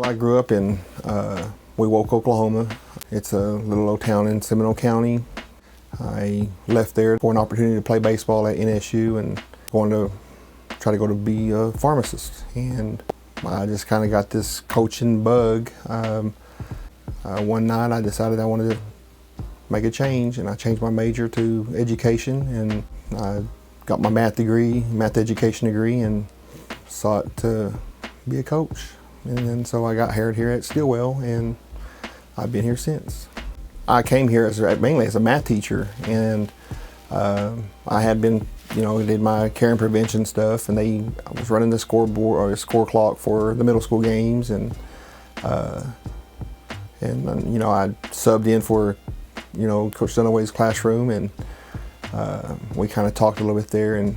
I grew up in Wewoka, Oklahoma. It's a little old town in Seminole County. I left there for an opportunity to play baseball at NSU and going to try to go to be a pharmacist. And I just kind of got this coaching bug. One night I decided I wanted to make a change, and I changed my major to education, and I got my math education degree, and sought to be a coach. And then so I got hired here at Stilwell, and I've been here since. I came here mainly as a math teacher, and I had been, did my care and prevention stuff, and I was running the scoreboard or the score clock for the middle school games, and I subbed in for Coach Dunaway's classroom, and we kind of talked a little bit there. And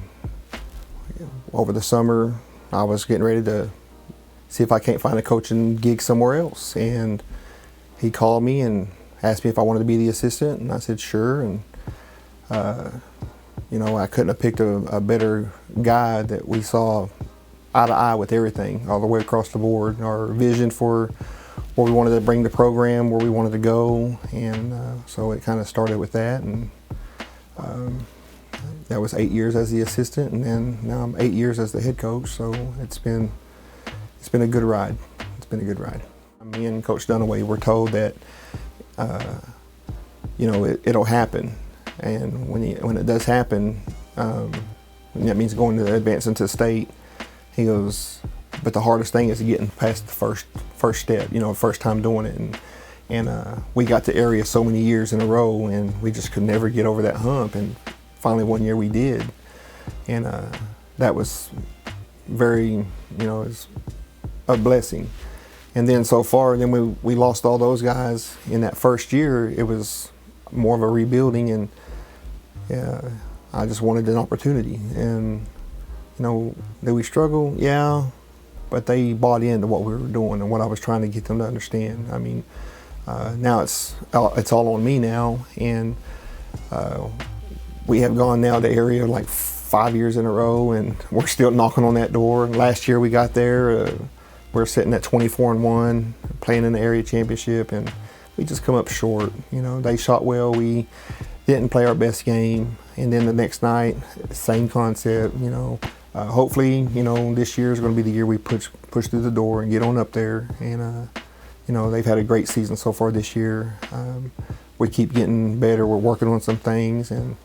over the summer, I was getting ready to see if I can't find a coaching gig somewhere else. And he called me and asked me if I wanted to be the assistant, and I said sure. And I couldn't have picked a better guy that we saw eye to eye with everything, all the way across the board. Our vision for where we wanted to bring the program, where we wanted to go, and so it kind of started with that. And that was 8 years as the assistant, and then now I'm 8 years as the head coach. So it's been a good ride. It's been a good ride. Me and Coach Dunaway were told that it'll happen, and when it does happen, and that means going to advance into state. He goes, but the hardest thing is getting past the first step, first time doing it. And we got to area so many years in a row, and we just could never get over that hump. And finally one year we did. And that was very, it was a blessing. And then so far, then we lost all those guys in that first year. It was more of a rebuilding, and I just wanted an opportunity. And, did we struggle? Yeah. But they bought into what we were doing and what I was trying to get them to understand. I mean, now it's all on me now, and we have gone now to area like 5 years in a row, and we're still knocking on that door. Last year we got there, we're sitting at 24-1, playing in the area championship, and we just come up short. They shot well, we didn't play our best game, and then the next night, same concept. Hopefully, this year is going to be the year we push through the door and get on up there. And, they've had a great season so far this year. We keep getting better. We're working on some things, and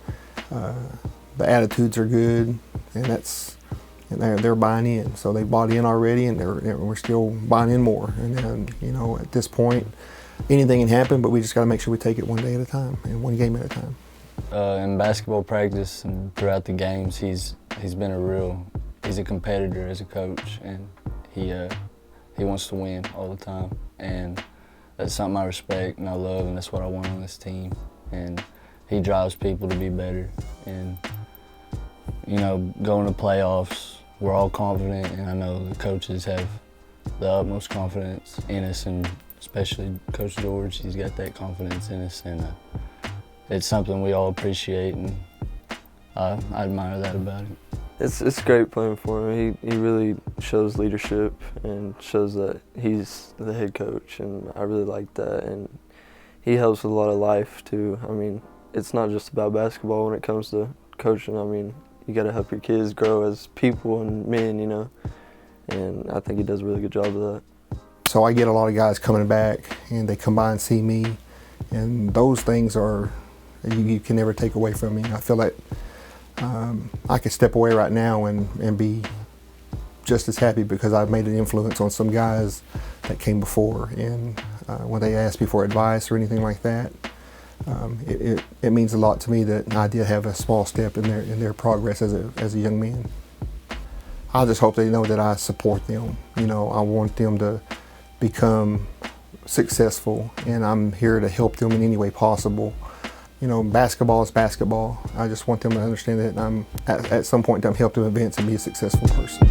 the attitudes are good, and they're buying in. So they bought in already, and we're still buying in more. And then, at this point, anything can happen, but we just got to make sure we take it one day at a time and one game at a time. In basketball practice and throughout the games, he's a competitor as a coach, and he wants to win all the time, and that's something I respect and I love, and that's what I want on this team. And he drives people to be better, and going to playoffs, we're all confident, and I know the coaches have the utmost confidence in us, and especially Coach George, he's got that confidence in us, and it's something we all appreciate, and I admire that about him. It's great playing for him. He really shows leadership and shows that he's the head coach, and I really like that. And he helps with a lot of life too. I mean, it's not just about basketball when it comes to coaching. I mean, you got to help your kids grow as people and men, and I think he does a really good job of that. So I get a lot of guys coming back, and they come by and see me, and those things are you can never take away from me. I feel like I could step away right now and be just as happy because I've made an influence on some guys that came before. And when they ask me for advice or anything like that, it means a lot to me that I did have a small step in their progress as a young man. I just hope they know that I support them. I want them to become successful, and I'm here to help them in any way possible. Basketball is basketball. I just want them to understand that I'm at some point in time help them advance and be a successful person.